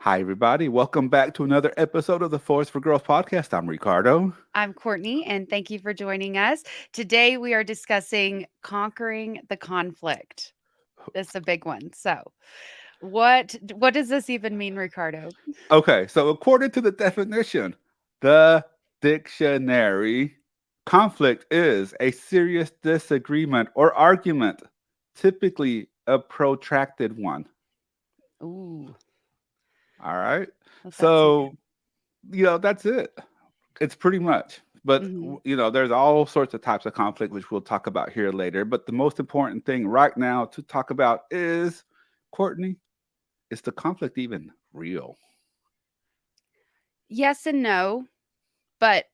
Hi, everybody. Welcome back to another episode of the Force for Growth podcast. I'm Ricardo. I'm Courtney, and thank you for joining us. Today, we are discussing conquering the conflict. This is a big one. So, what does this even mean, Ricardo? Okay, so according to the definition, the dictionary, conflict is a serious disagreement or argument, typically a protracted one. Ooh, All right. let that sink So, that's it. It's pretty much. But, in. there's all sorts of types of conflict, which we'll talk about here later. But the most important thing right now to talk about is, Courtney, is the conflict even real? Yes and no, but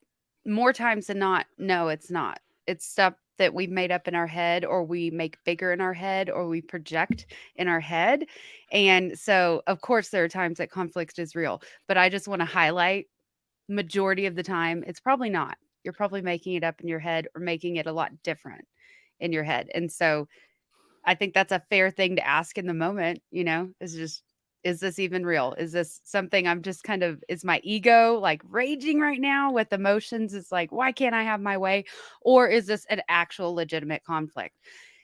more times than not, no, it's not. It's stuff that we've made up in our head, or we make bigger in our head, or we project in our head. And so, of course, there are times that conflict is real, but I just want to highlight majority of the time, it's probably not. You're probably making it up in your head or making it a lot different in your head. And so I think that's a fair thing to ask in the moment, is just, is this even real? Is this something I'm just kind of, is my ego like raging right now with emotions? It's like, why can't I have my way? Or is this an actual legitimate conflict?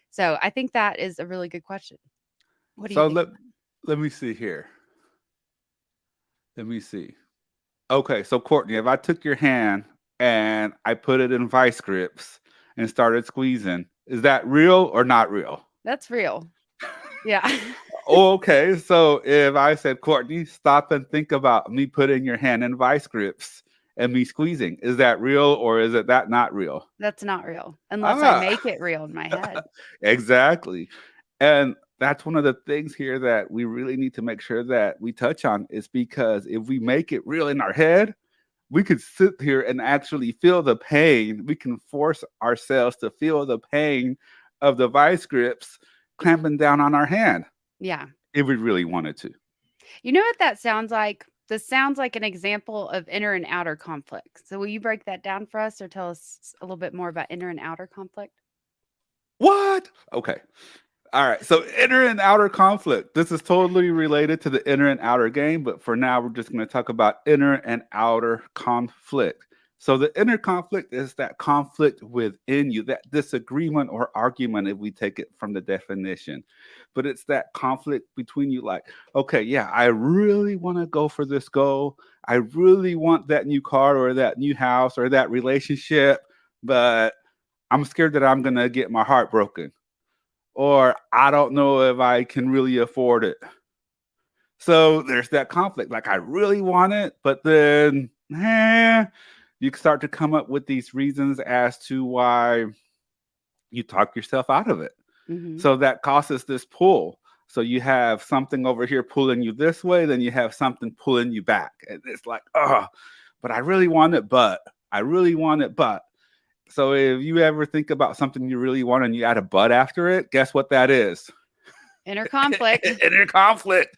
So I think that is a really good question. What do you So think let about it? let me see here. Let me see. Okay, so Courtney, if I took your hand and I put it in vice grips and started squeezing, is that real or not real? That's real. Yeah. Okay, so if I said, Courtney, stop and think about me putting your hand in vice grips and me squeezing, is that real or is it that not real? That's not real unless I Ah, make it real in my head. exactly. And that's one of the things here that we really need to make sure that we touch on is because if we make it real in our head, we could sit here and actually feel the pain. We can force ourselves to feel the pain of the vice grips clamping down on our hand Yeah. if we really wanted to. You know what that sounds like? This sounds like an example of inner and outer conflict. So will you break that down for us or tell us a little bit more about inner and outer conflict? What? Okay. All right. So inner and outer conflict. This is totally related to the inner and outer game, but for now, we're just going to talk about inner and outer conflict. So the inner conflict is that conflict within you, that disagreement or argument, if we take it from the definition. But it's that conflict between you, like, okay, yeah, I really want to go for this goal. I really want that new car or that new house or that relationship, but I'm scared that I'm going to get my heart broken or I don't know if I can really afford it. So there's that conflict. Like I really want it, but then you start to come up with these reasons as to why you talk yourself out of it. Mhm. So that causes this pull. So you have something over here pulling you this way, then you have something pulling you back. And it's like, oh, but I really want it, but I really want it, but. So if you ever think about something you really want and you add a but after it, guess what that is? Inner conflict. Inner conflict.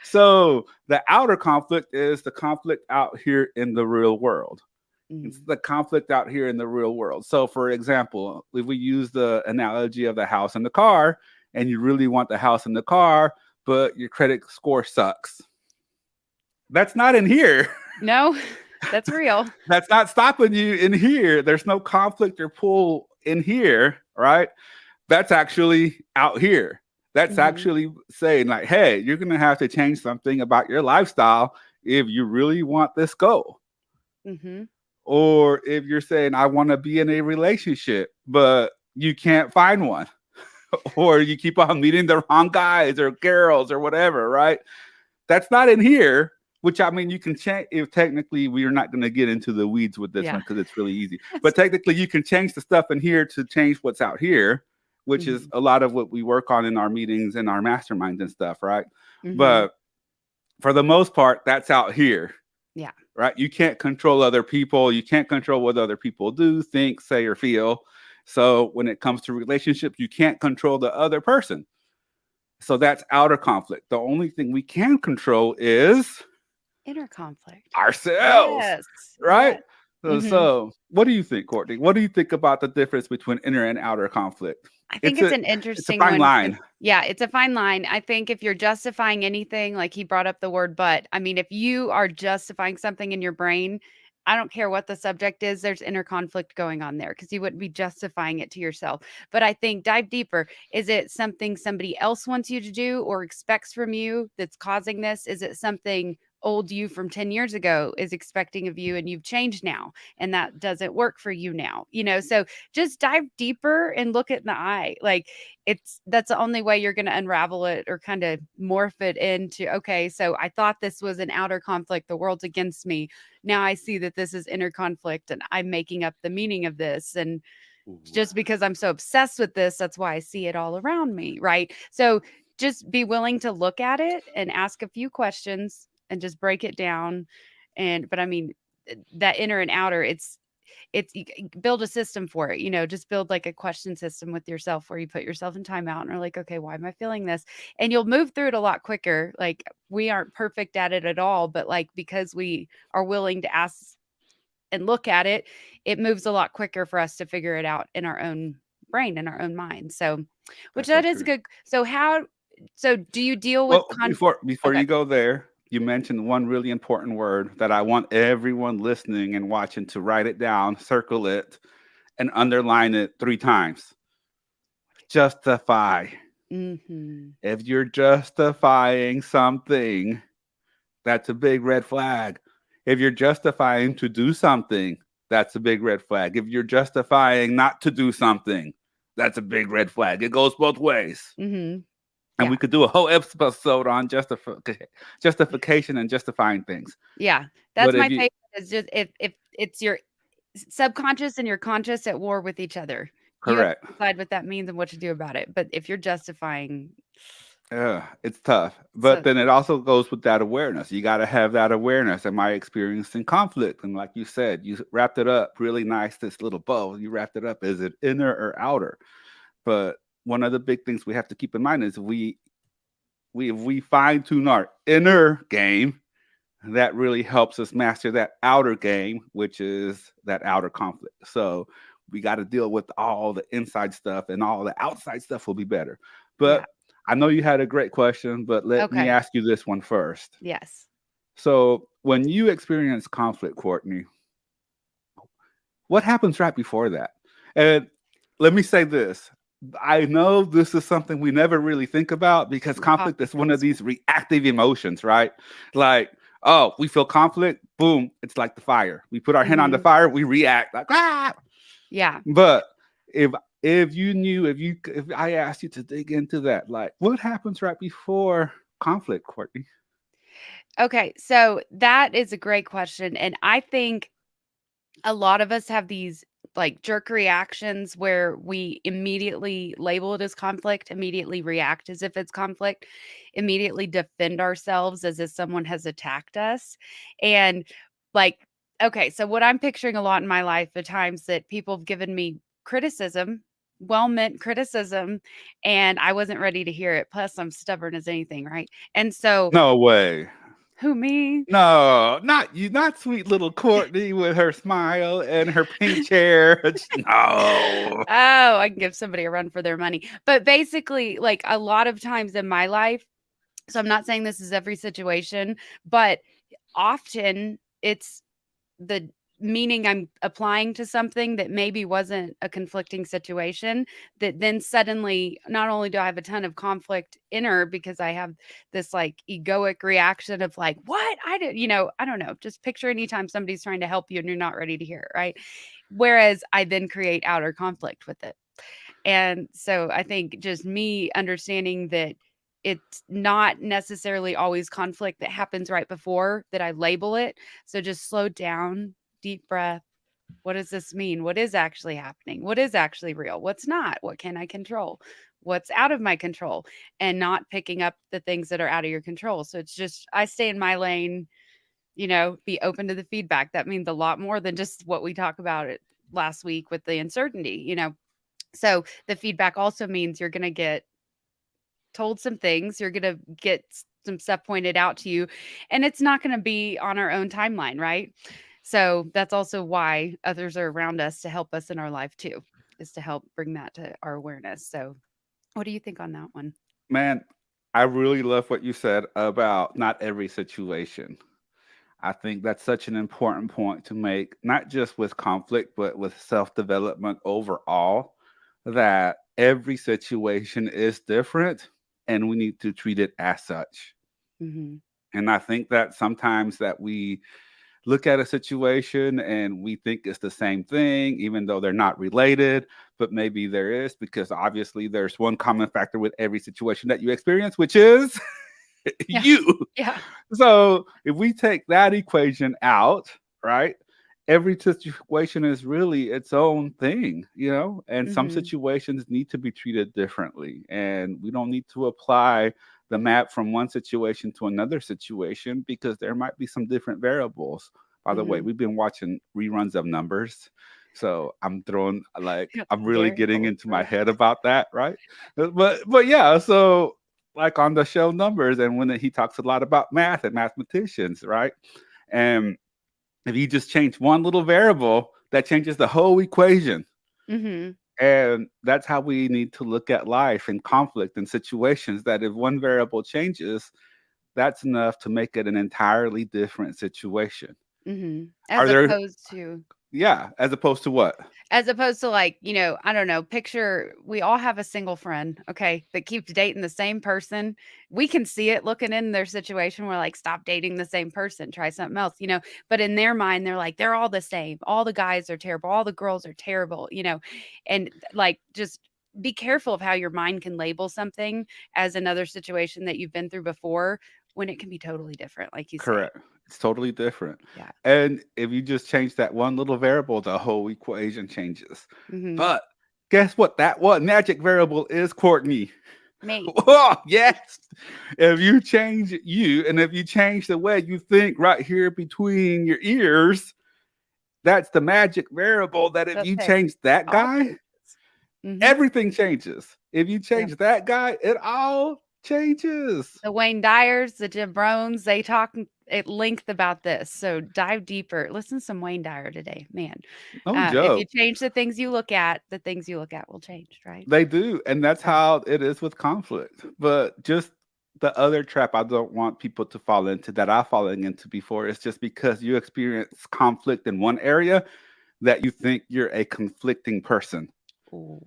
So the outer conflict is the conflict out here in the real world. It's Mhm. the conflict out here in the real world. So, for example, if we use the analogy of the house and the car, and you really want the house and the car, but your credit score sucks, that's not in here. No, that's real. That's not stopping you in here. There's no conflict or pull in here, right? That's actually out here. That's Mhm. actually saying, like, hey, you're going to have to change something about your lifestyle if you really want this goal. Mhm. Or if you're saying, I want to be in a relationship, but you can't find one, or you keep on meeting the wrong guys or girls or whatever, right? That's not in here. Which I mean, you can change. If technically we are not going to get into the weeds with this one Yeah. because it's really easy. But That's technically, you can change the stuff in here to change what's out here, which is Mhm. a lot of what we work on in our meetings and our masterminds and stuff, right? Mhm. But for the most part, that's out here, Yeah. right? You can't control other people. You can't control what other people do, think, say, or feel. So when it comes to relationships, you can't control the other person. So that's outer conflict. The only thing we can control is Inner conflict. ourselves, Yes. right? Yes. So, Mhm. so what do you think, Courtney? What do you think about the difference between inner and outer conflict? I think It's it's a an it's a interesting fine one because line. yeah, it's a fine line. I think if you're justifying anything, like he brought up the word but, I mean, if you are justifying something in your brain, I don't care what the subject is, there's inner conflict going on there because you wouldn't be justifying it to yourself. But I think dive deeper. Is it something somebody else wants you to do or expects from you that's causing this? Is it something old you from 10 years ago is expecting of you and you've changed now and that doesn't work for you now? So just dive deeper and look it in the eye. Like that's the only way you're going to unravel it or kind of morph it into, okay, so I thought this was an outer conflict. The world's against me. Now I see that this is inner conflict and I'm making up the meaning of this. And Ooh, just because I'm so obsessed with this, that's why I see it all around me. Right. So just be willing to look at it and ask a few questions and just break it down. But I mean, that inner and outer, it's you build a system for it, just build like a question system with yourself where you put yourself in timeout and are like, okay, why am I feeling this? And you'll move through it a lot quicker. Like we aren't perfect at it at all, but like because we are willing to ask and look at it, it moves a lot quicker for us to figure it out in our own brain, in our own mind. So, which that's so that is true. good. So do you deal with Well, before okay. you go there, you mentioned one really important word that I want everyone listening and watching to write it down, circle it, and underline it 3 times. Justify. Mm-hmm. If you're justifying something, that's a big red flag. If you're justifying to do something, that's a big red flag. If you're justifying not to do something, that's a big red flag. It goes both ways. Mm-hmm. And Yeah. we could do a whole episode on justification and justifying things. Yeah. That's But my if you favorite is just if it's your subconscious and your conscious at war with each other. You have correct, to decide what that means and what to do about it. But if you're justifying, it's tough. But so then it also goes with that awareness. You got to have that awareness. Am I experiencing conflict? And like you said, you wrapped it up really nice. This little bow, you wrapped it up. Is it inner or outer? But one of the big things we have to keep in mind is if we fine tune our inner game, that really helps us master that outer game, which is that outer conflict. So we got to deal with all the inside stuff, and all the outside stuff will be better. yeah. But I know you had a great question, but let me Okay. ask you this one first. Yes. So when you experience conflict, Courtney, what happens right before that? And let me say this. I know this is something we never really think about because conflict is one of Obstacles. these reactive emotions, right? Like, oh, we feel conflict, boom, it's like the fire. We put our hand on the Mhm. fire, we react like ah. Yeah. But if you knew, if I asked you to dig into that, like what happens right before conflict, Courtney? Okay. So that is a great question. And I think a lot of us have these like jerk reactions where we immediately label it as conflict, immediately react as if it's conflict, immediately defend ourselves as if someone has attacked us. And like, okay, so what I'm picturing a lot in my life, the times that people have given me criticism, well meant criticism, and I wasn't ready to hear it. Plus, I'm stubborn as anything, right? And so, No way. who me? No, not you, not sweet little Courtney with her smile and her pink chair. No. Oh, I can give somebody a run for their money. But basically, like a lot of times in my life, so I'm not saying this is every situation, but often it's the meaning I'm applying to something that maybe wasn't a conflicting situation that then suddenly not only do I have a ton of conflict inner because I have this like egoic reaction of like, what? I did, I don't know. Just picture anytime somebody's trying to help you and you're not ready to hear it, right? Whereas I then create outer conflict with it. And so I think just me understanding that it's not necessarily always conflict that happens right before that I label it. So just slow down, deep breath. What does this mean? What is actually happening? What is actually real? What's not? What can I control? What's out of my control? And not picking up the things that are out of your control. So it's just, I stay in my lane, be open to the feedback. That means a lot more than just what we talked about it last week with the uncertainty. So the feedback also means you're going to get told some things, you're going to get some stuff pointed out to you, and it's not going to be on our own timeline, right? So that's also why others are around us to help us in our life too. is to help bring that to our awareness. So, what do you think on that one? Man, I really love what you said about not every situation. I think that's such an important point to make, not just with conflict, but with self development overall, that every situation is different and we need to treat it as such. Hmm. And I think that sometimes that we look at a situation and we think it's the same thing, even though they're not related, but maybe there is, because obviously there's one common factor with every situation that you experience, which is Yeah. you. Yeah. So if we take that equation out, right? Every situation is really its own thing, and some Hmm. situations need to be treated differently. And we don't need to apply the map from one situation to another situation because there might be some different variables. By the way, Hmm. we've been watching reruns of Numbers. So I'm really Very getting into my cultural. head about that, right? But yeah, so like on the show Numbers, and when he talks a lot about math and mathematicians, right? And if you just change one little variable, that changes the whole equation. Hmm. And that's how we need to look at life and conflict and situations, that if one variable changes, that's enough to make it an entirely different situation. Hmm. Are there, yeah, as opposed to what? As opposed to, like, I don't know, picture we all have a single friend, okay, that keeps dating the same person. We can see it looking in their situation. We're like, stop dating the same person, try something else. But in their mind, they're like, they're all the same. All the guys are terrible, all the girls are terrible. And like, just be careful of how your mind can label something as another situation that you've been through before when it can be totally different, like you say. Correct. It's totally different. Yeah. And if you just change that one little variable, the whole equation changes. Hmm. But guess what? That one magic variable is, Courtney. Me. Oh, yes. If you change you and if you change the way you think right here between your ears, that's the magic variable, that if That's you it. change that All guy, changes. Hmm. everything changes. If you Yeah. change that guy, it all changes. The Wayne Dyers, the Jim Brones, they talk at length about this. So dive deeper. Listen to some Wayne Dyer today, man. No If you joke. change the things you look at, the things you look at will change, right? They do, and that's So, how it is with conflict. But just the other trap I don't want people to fall into, that I've fallen into before, is just because you experience conflict in one area that you think you're a conflicting person. ooh,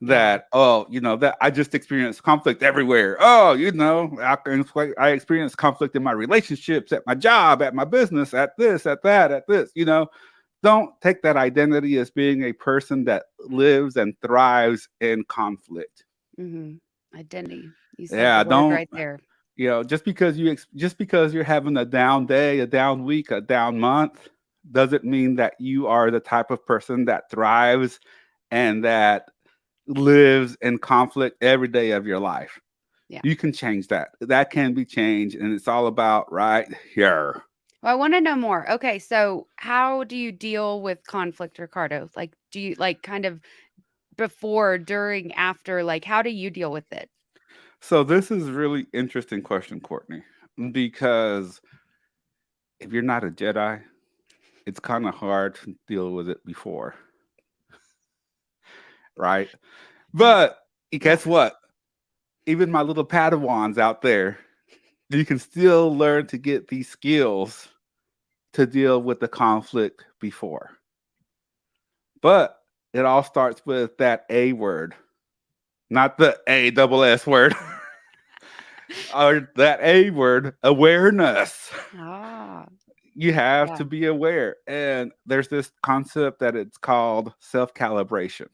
yeah. That, oh, that I just experience conflict everywhere. Oh, I experience conflict in my relationships, at my job, at my business, at this, at that, at this. Don't take that identity as being a person that lives and thrives in conflict. Hmm. Identity. You said the Yeah, word don't, right there. just because you're having a down day, a down week, a down month, doesn't mean that you are the type of person that thrives and that lives in conflict every day of your life. Yeah. You can change that. That can be changed, and it's all about right here. Well, I want to know more. Okay. So, how do you deal with conflict, Ricardo? Like, do you like kind of before, during, after? Like, how do you deal with it? So this is a really interesting question, Courtney, because if you're not a Jedi, it's kind of hard to deal with it before, right? Yeah. But Yeah. guess what? Even my little Padawans out there, you can still learn to get these skills to deal with the conflict before. But it all starts with that A word, not the A double S word, or that A word, awareness. Ah, You have yeah. to be aware. And there's this concept that it's called self calibration.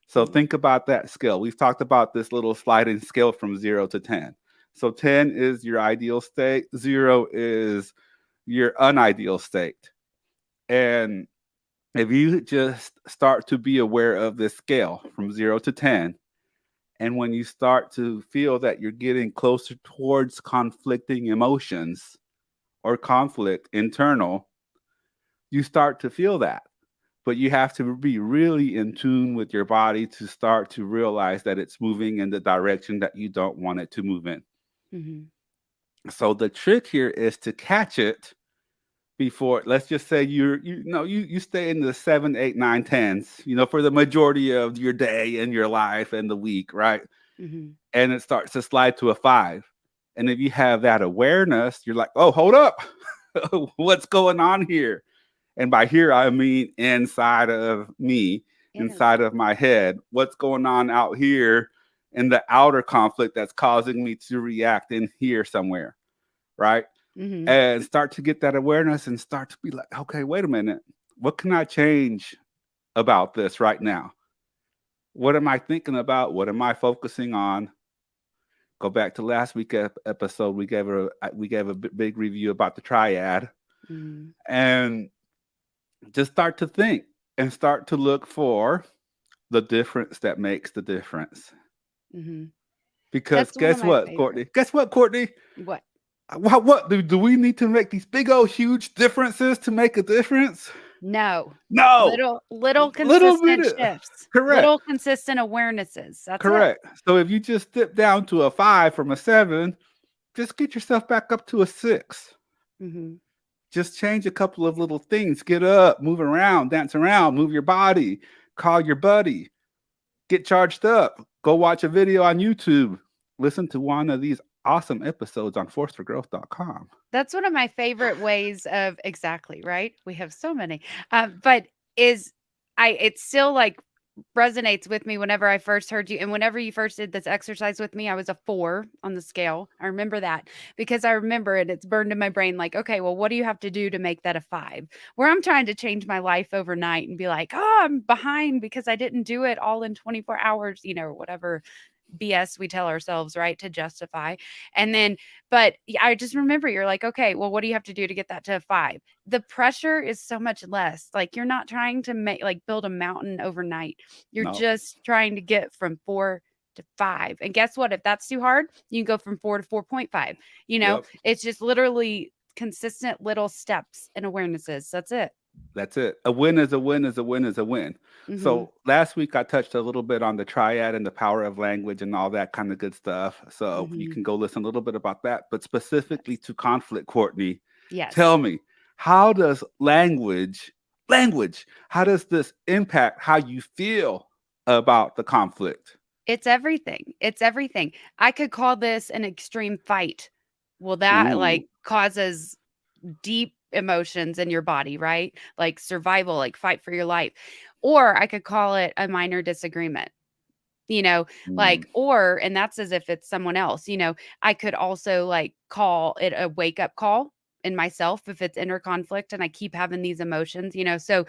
So Mm, think about that scale. We've talked about this little sliding scale from 0 to 10. So 10 is your ideal state, 0 is your unideal state. And if you just start to be aware of this scale from 0 to 10, and when you start to feel that you're getting closer towards conflicting emotions or conflict internal, you start to feel that. But you have to be really in tune with your body to start to realize that it's moving in the direction that you don't want it to move in. mhm. So the trick here is to catch it before. Let's just say you stay in the 7, 8, 9, tens, for the majority of your day and your life and the week, right? Mhm. And it starts to slide to a 5. And if you have that awareness, you're like, oh, hold up. What's going on here? And by here, I mean inside of me, Inner inside of my head. What's going on out here in the outer conflict that's causing me to react in here somewhere, right? Mhm. And start to get that awareness and start to be like, okay, wait a minute. What can I change about this right now? What am I thinking about? What am I focusing on? Go back to last week episode. We gave a big review about the triad, Mhm. and just start to think and start to look for the difference that makes the difference. Mhm. Because That's one of guess my what, favorite. Courtney? Guess what, Courtney? What? What do we need to make these big old huge differences to make a difference? No. No, Little little consistent bit. shifts. Correct, Little consistent awarenesses. That's it. correct. So if you just dip down to a 5 from a 7, just get yourself back up to a 6. Mhm. Just change a couple of little things. Get up, move around, dance around, move your body, call your buddy, get charged up, go watch a video on YouTube, listen to one of these awesome episodes on forceforgrowth.com. That's one of my favorite ways of exactly, right? We have so many. But is it still like resonates with me whenever I first heard you and whenever you first did this exercise with me, I was a 4 on the scale. I remember that because I remember it. It's burned in my brain like, okay, well, what do you have to do to make that a 5? Where I'm trying to change my life overnight and be like, oh, I'm behind because I didn't do it all in 24 hours, or whatever BS we tell ourselves, right, to justify. And then, but I just remember you're like, okay, well, what do you have to do to get that to a 5? The pressure is so much less. Like you're not trying to make like build a mountain overnight. You're No. just trying to get from 4 to 5. And guess what? If that's too hard, you can go from 4 to 4.5. Yep. It's just literally consistent little steps and awarenesses. That's it. That's it. A win is a win is a win is a win. Mhm. So last week I touched a little bit on the triad and the power of language and all that kind of good stuff. So you Mhm. can go listen a little bit about that. But specifically Yes. to conflict, Courtney, Yes. tell me, how does language, how does this impact how you feel about the conflict? It's everything. It's everything. I could call this an extreme fight. Well, that Ooh. like causes deep emotions in your body, right? Like survival, like fight for your life. Or I could call it a minor disagreement. Mm. Like, or, and that's as if it's someone else, I could also like call it a wake up call in myself if it's inner conflict and I keep having these emotions. So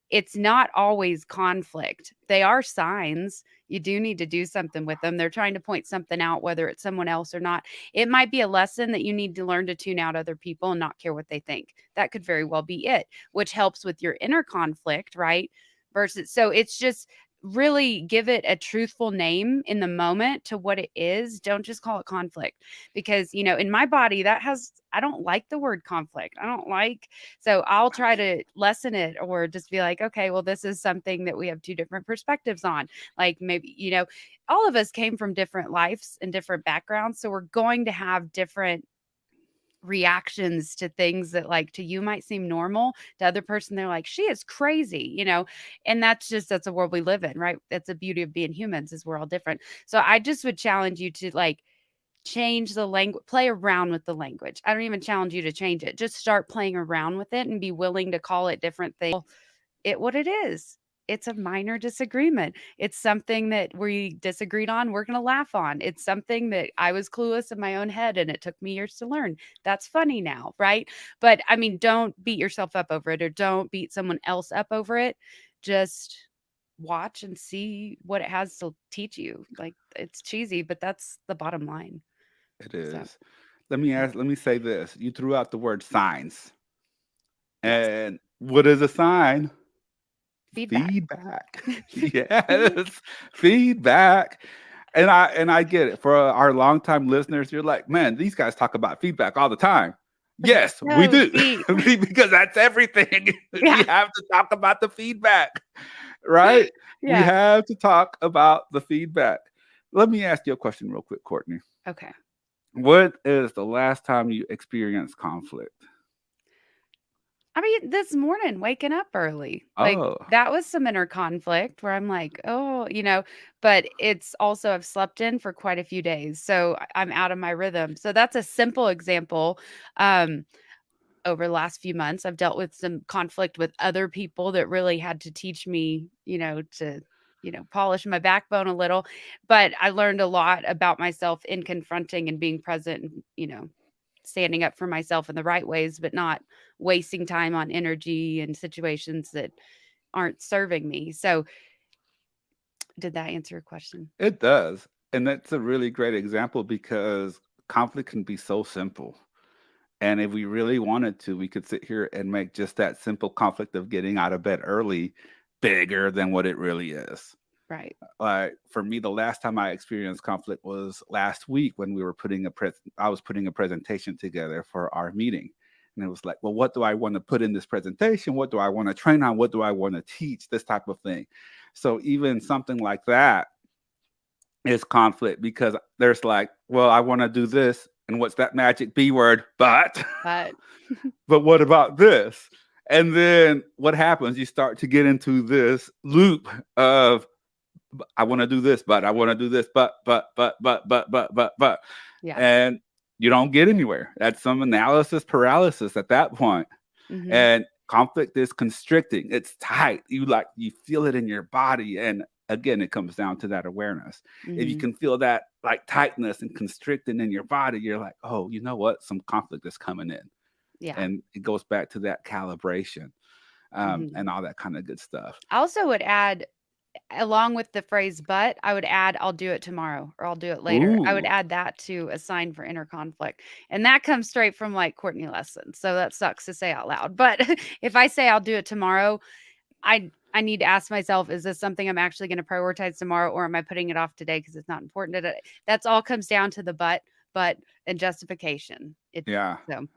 it's not always conflict. They are signs. You do need to do something with them. They're trying to point something out, whether it's someone else or not. It might be a lesson that you need to learn to tune out other people and not care what they think. That could very well be it, which helps with your inner conflict, right? Versus, so it's just really give it a truthful name in the moment to what it is. Don't just call it conflict because, in my body, I don't like the word conflict. I don't like, so I'll try to lessen it or just be like, okay, well, this is something that we have two different perspectives on. Like maybe, all of us came from different lives and different backgrounds. So we're going to have different reactions to things that like to you might seem normal to other person they're like she is crazy. And that's a world we live in, right? That's the beauty of being humans is we're all different. So I just would challenge you to like change the language, play around with the language. I don't even challenge you to change it, just start playing around with it and be willing to call it different things it what it is. It's a minor disagreement. It's something that we disagreed on, we're going to laugh on. It's something that I was clueless in my own head and it took me years to learn. That's funny now, right? But I mean, don't beat yourself up over it or don't beat someone else up over it. Just watch and see what it has to teach you. Like it's cheesy, but that's the bottom line. It So, is. yeah. Let me say this. You threw out the word signs. Yes. And what is a sign? Feedback. Feedback. Yes, feedback. And I get it. For our longtime listeners, you're like, man, these guys talk about feedback all the time. But it's Yes, we so do. deep. Because that's everything. We Yeah. have to talk about the feedback, right? We Yeah. have to talk about the feedback. Let me ask you a question real quick, Courtney. Okay. What is the last time you experienced conflict? I mean, this morning, waking up early, like, Oh, that was some inner conflict where I'm like, "Oh," but it's also I've slept in for quite a few days, so I'm out of my rhythm. So that's a simple example. Um, over the last few months, I've dealt with some conflict with other people that really had to teach me, to, polish my backbone a little, but I learned a lot about myself in confronting and being present and, standing up for myself in the right ways, but not wasting time on energy and situations that aren't serving me. So, did that answer your question? it does. And that's a really great example because conflict can be so simple. And if we really wanted to, we could sit here and make just that simple conflict of getting out of bed early bigger than what it really is. Right. Like for me, the last time I experienced conflict was last week when we were I was putting a presentation together for our meeting. And it was like, well, what do I want to put in this presentation? What do I want to train on? What do I want to teach? This type of thing. So even something like that is conflict because there's like, well, I want to do this. And what's that magic B word? But But but what about this? And then what happens? You start to get into this loop of I want to do this, but I want to do this, but, yeah. and you don't get anywhere. That's some analysis paralysis at that point. Mhm. And conflict is constricting. It's tight. You feel it in your body. And again, it comes down to that awareness. If you Mhm. can feel that like tightness and constricting in your body, you're like, oh, you know what? Some conflict is coming in. Yeah. And it goes back to that calibration Mhm. and all that kind of good stuff. I also would add, along with the phrase "but," I would add, "I'll do it tomorrow," or "I'll do it later." I would Ooh, add that to a sign for inner conflict, and that comes straight from, like, Courtney lessons, so that sucks to say out loud, but if I say I'll do it tomorrow, I need to ask myself, "Is this something I'm actually gonna prioritize tomorrow, or am I putting it off today because it's not important today?" That's all comes down to the but, and justification. yeah. So,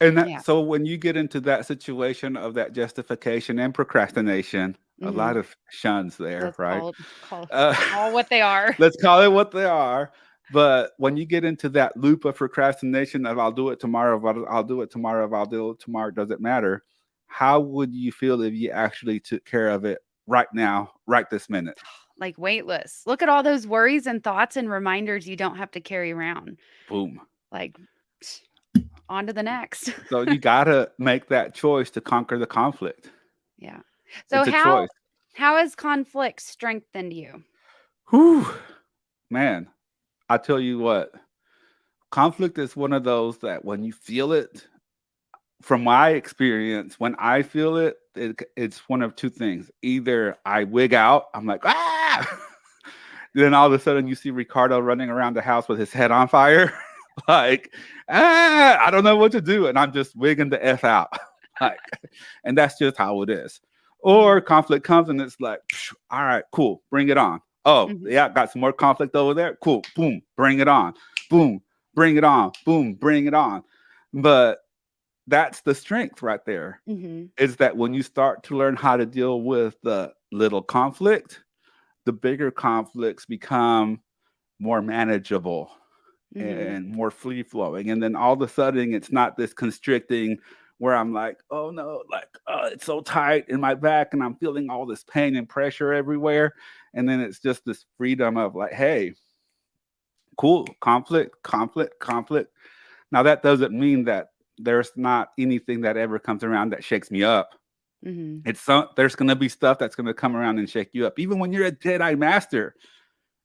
And that yeah. so when you get into that situation of that justification and procrastination, a lot Mhm. of shuns there, Let's right? call Uh, all what they are. let's call it what they are. But when you get into that loop of procrastination of I'll do it tomorrow, if I'll do it tomorrow, if I'll do it tomorrow, doesn't matter. How would you feel if you actually took care of it right now, right this minute? Like weightless. Look at all those worries and thoughts and reminders you don't have to carry around. Boom. Like, on to the next. So you gotta make that choice to conquer the conflict. Yeah. So It's a choice. how has conflict strengthened you? Whew, man. I tell you what, conflict is one of those that when you feel it, from my experience, when I feel it, it's one of two things. Either I wig out, I'm like, ah, then all of a sudden you see Ricardo running around the house with his head on fire, like, I don't know what to do, and I'm just wigging the f out, like, and that's just how it is. Or Mhm. conflict comes and it's like, all right, cool, bring it on. Oh Mhm. yeah, got some more conflict over there. Cool, boom, bring it on. Boom, bring it on. Boom, bring it on. But that's the strength right there. Mhm. Is that when you start to learn how to deal with the little conflict, the bigger conflicts become more manageable Mhm. and more free flowing. And then all of a sudden, it's not this constricting where I'm like, oh no, like, it's so tight in my back and I'm feeling all this pain and pressure everywhere. And then it's just this freedom of like, hey, cool, conflict, conflict, conflict. Now, that doesn't mean that there's not anything that ever comes around that shakes me up. Mhm. There's going to be stuff that's going to come around and shake you up. Even when you're a Jedi master,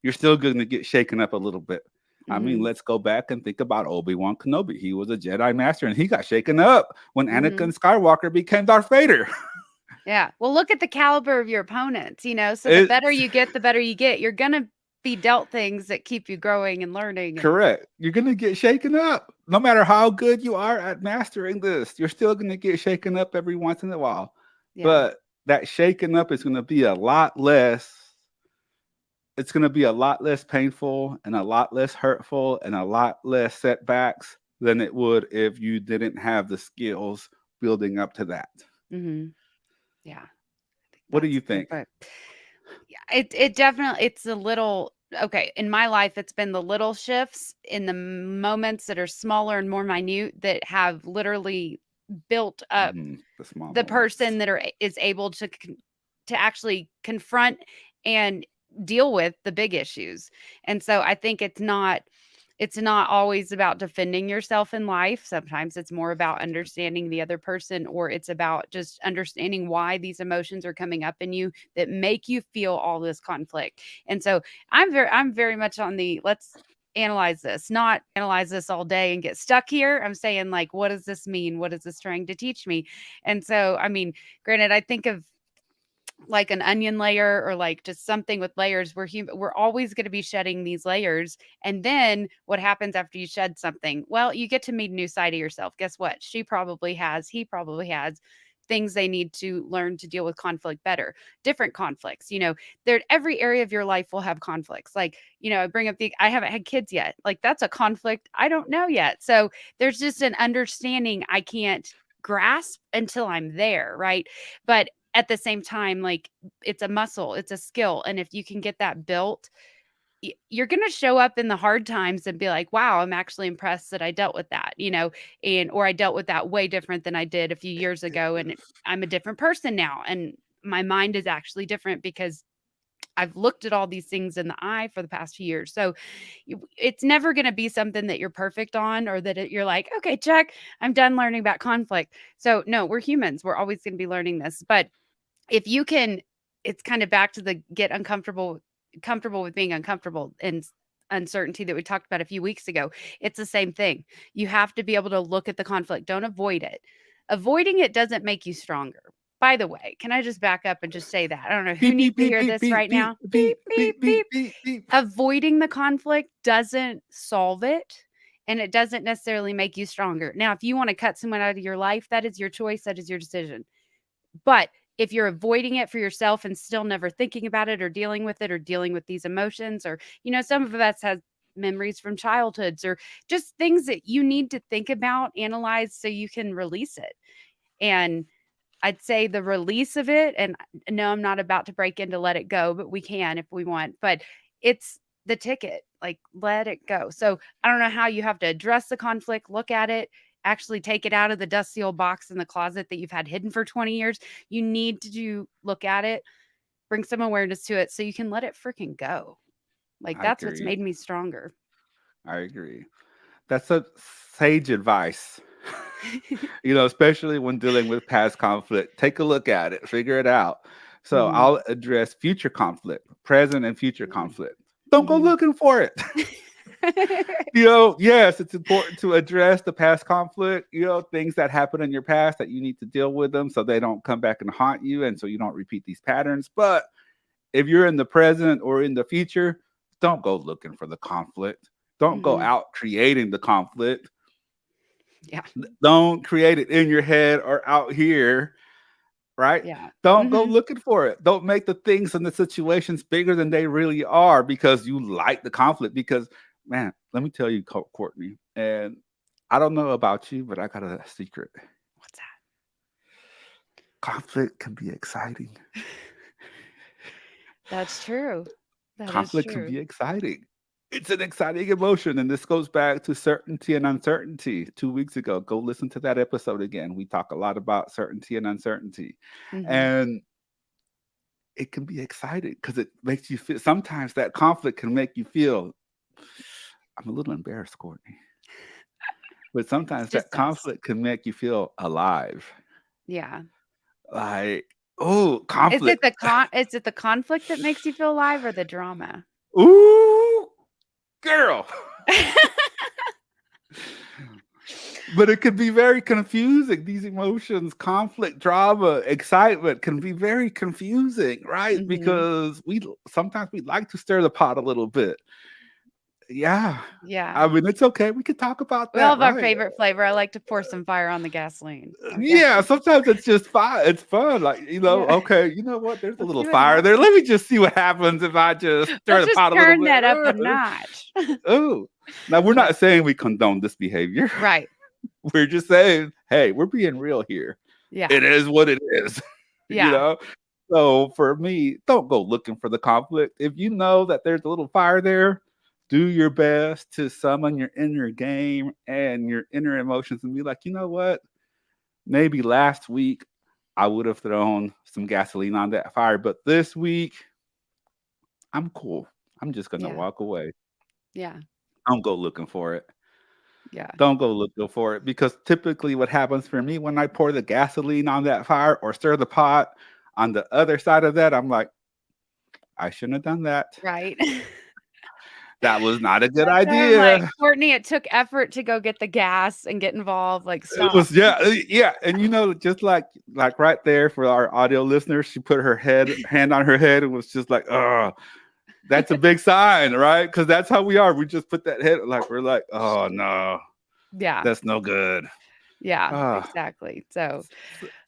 you're still going to get shaken up a little bit. I mean, Mhm. let's go back and think about Obi-Wan Kenobi. He was a Jedi master and he got shaken up when Mhm. Anakin Skywalker became Darth Vader. Yeah. Well, look at the caliber of your opponents, so the better It's you get, the better you get. You're gonna be dealt things that keep you growing and learning and correct. You're going to get shaken up. No matter how good you are at mastering this, you're still going to get shaken up every once in a while. yeah. But that shaken up is going to be a lot less it's going to be a lot less painful and a lot less hurtful and a lot less setbacks than it would if you didn't have the skills building up to that. Mhm. Yeah. What do That's you good, think? but yeah, it definitely it's a little okay, in my life, it's been the little shifts in the moments that are smaller and more minute that have literally built up The small the moments. person that is able to to actually confront and deal with the big issues. And so I think it's not always about defending yourself in life. Sometimes it's more about understanding the other person, or it's about just understanding why these emotions are coming up in you that make you feel all this conflict. And so I'm very much on the let's analyze this, not analyze this all day and get stuck here. I'm saying, like, what does this mean? What is this trying to teach me? And so, I mean, granted, I think of like an onion layer, or like just something with layers. We're always going to be shedding these layers. And then what happens after you shed something? Well, you get to meet a new side of yourself. Guess what? He probably has things they need to learn to deal with conflict better. Different conflicts, there every area of your life will have conflicts. Like, I bring up the I haven't had kids yet. Like, that's a conflict I don't know yet. So there's just an understanding I can't grasp until I'm there, right? But at the same time, like, it's a muscle, it's a skill, and if you can get that built, you're going to show up in the hard times and be like, wow, I'm actually impressed that I dealt with that, and or I dealt with that way different than I did a few years ago, and I'm a different person now, and my mind is actually different because I've looked at all these things in the eye for the past few years. So it's never going to be something that you're perfect on, or that you're like, okay, check, I'm done learning about conflict. So no, we're humans, we're always going to be learning this. But if you can, it's kind of back to the get comfortable with being uncomfortable and uncertainty that we talked about a few weeks ago. It's the same thing. You have to be able to look at the conflict. Don't avoid it. Avoiding it doesn't make you stronger. By the way, can I just back up and just say that? I don't know who Beep needs beep to beep hear beep this beep right beep now. Beep, beep beep, beep beep. beep beep beep. Avoiding the conflict doesn't solve it, and it doesn't necessarily make you stronger. Now, if you want to cut someone out of your life, that is your choice, that is your decision. But if you're avoiding it for yourself and still never thinking about it or dealing with it or dealing with these emotions, or, some of us has memories from childhoods, or just things that you need to think about, analyze so you can release it. And I'd say the release of it, and no, I'm not about to break into let it go, but we can if we want. But it's the ticket, like, let it go. So I don't know how you have to address the conflict, look at it, actually take it out of the dusty old box in the closet that you've had hidden for 20 years. You need to look at it, bring some awareness to it so you can let it freaking go. Like, I that's what's agree. made me stronger. I agree. That's a sage advice. Especially when dealing with past conflict. Take a look at it, figure it out. So Mhm. I'll address future conflict, present and future Mhm. conflict. Don't go Mhm. looking for it. Yes, it's important to address the past conflict, things that happen in your past that you need to deal with them so they don't come back and haunt you and so you don't repeat these patterns. But if you're in the present or in the future, don't go looking for the conflict. Don't go Mhm. out creating the conflict. Yeah. Don't create it in your head or out here, right? Yeah. Don't go Mhm. looking for it. Don't make the things and the situations bigger than they really are because you like the conflict. Because, man, let me tell you, Courtney, and I don't know about you, but I got a secret. What's Conflict can be exciting. that? That's true. That is Conflict can true. be exciting. It's an exciting emotion. And this goes back to certainty and uncertainty 2 weeks ago. Go listen to that episode again. We talk a lot about certainty and uncertainty. Mhm. And it can be exciting because it makes you feel sometimes that conflict can make you feel I'm a little embarrassed, Courtney. But It's sometimes that just us. conflict can make you feel alive. Yeah. Like, oh, Is it conflict. the conflict that makes you feel alive, or the drama? Ooh, girl. But it can be very confusing. These emotions, conflict, drama, excitement can be very confusing, right? Mhm. Because we sometimes we like to stir the pot a little bit. Yeah. Yeah. I mean, it's okay. We could talk about We all that, have our right? favorite flavor. I like to pour some fire on the gasoline. Yeah, Gasoline. sometimes it's just fun. It's fun. Like, Yeah. okay, you know what? There's a Let's little see what fire there. happens. Let me just see what happens if I just stir Let's the just pot a little turn bit. that up a notch. Oh. Now, we're Yeah. not saying we condone this behavior. Right. We're just saying, hey, we're being real here. Yeah. It is what it is, you Yeah. know? So for me, don't go looking for the conflict. If you know that there's a little fire there, do your best to summon your inner game and your inner emotions and be like, you know what? Maybe last week I would have thrown some gasoline on that fire, but this week I'm cool. I'm just gonna Yeah. walk away. Yeah. Don't go looking for it. Yeah. Don't go looking for it because typically what happens for me when I pour the gasoline on that fire or stir the pot on the other side of that, I'm like, I shouldn't have done that. Right. That was not a good I'm like, idea. Courtney, it took effort to go get the gas and get involved. Like, It stop. was yeah, and just like right there for our audio listeners, she put her hand on her head and was just like, oh, that's a big sign, right? Because that's how we are. We just put that head like we're like, oh no, Yeah. that's no good. Yeah, Ah, exactly. So,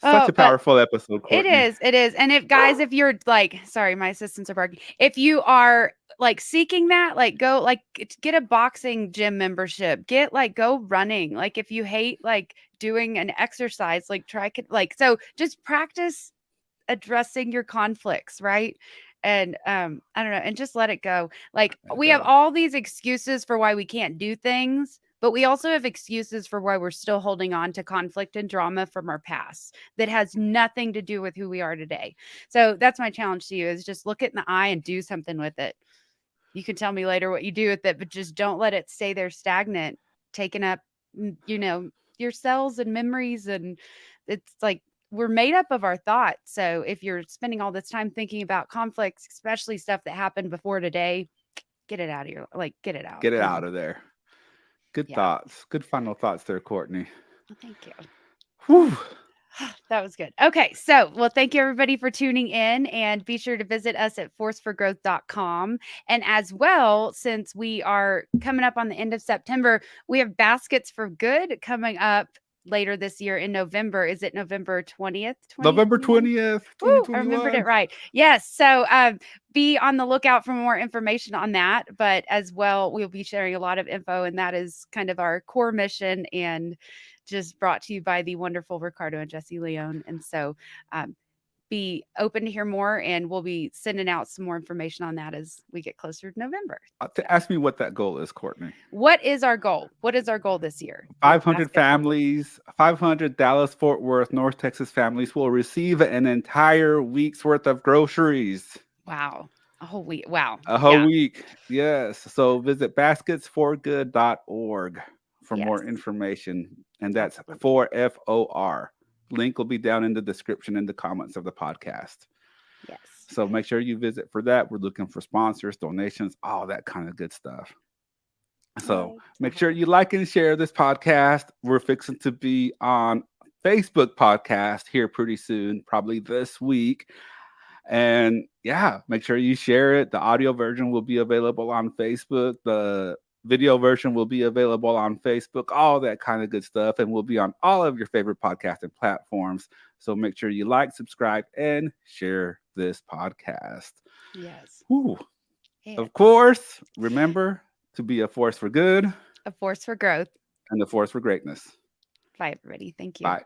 such a but powerful episode, it Courtney. is, it is. And if guys, if you're like, sorry, my assistants are barking. If you are like seeking that, like go like get a boxing gym membership. Get like go running. Like if you hate like doing an exercise, like like so just practice addressing your conflicts, right? And I don't know, and just let it go. Like Let it we have go. all these excuses for why we can't do things, but we also have excuses for why we're still holding on to conflict and drama from our past that has nothing to do with who we are today. So that's my challenge to you is just look it in the eye and do something with it. You can tell me later what you do with it, but just don't let it stay there stagnant, taking up, your cells and memories. And it's like we're made up of our thoughts. So if you're spending all this time thinking about conflicts, especially stuff that happened before today, get it out of your, like, get it out. Get it out of there. Good Yeah. thoughts. Good final thoughts there, Courtney. Well, thank you. Whew. That was good. Okay. So, well, thank you everybody for tuning in and be sure to visit us at forceforgrowth.com. And as well, since we are coming up on the end of September, we have Baskets for Good coming up later this year in November. Is it November 20th, November 2021? 20th, Woo, I remembered it 2021. right. Yes. So be on the lookout for more information on that. But as well, we'll be sharing a lot of info, and that is kind of our core mission and just brought to you by the wonderful Ricardo and Jesse Leone. And so be open to hear more, and we'll be sending out some more information on that as we get closer to November. So, Ask me what that goal is, Courtney. what is our goal? What is our goal this year with 500 Baskets for Good? families, 500 Dallas, Fort Worth, North Texas families will receive an entire week's worth of groceries. Wow. A whole week. Wow. A whole Yeah. week. Yes. So visit basketsforgood.org for Yes. more information. And that's Absolutely. 4FOR. Link will be down in the description in the comments of the podcast. Yes. So make sure you visit for that. We're looking for sponsors, donations, all that kind of good stuff. So Right. make sure you like and share this podcast. We're fixing to be on Facebook podcast here pretty soon, probably this week. And yeah, make sure you share it. The audio version will be available on Facebook. The video version will be available on Facebook, all that kind of good stuff. And we'll be on all of your favorite podcasting platforms. So make sure you like, subscribe, and share this podcast. Yes. Whew. And Of course, remember to be a force for good a force for growth. and a force for greatness. Bye, everybody. Thank you. Bye.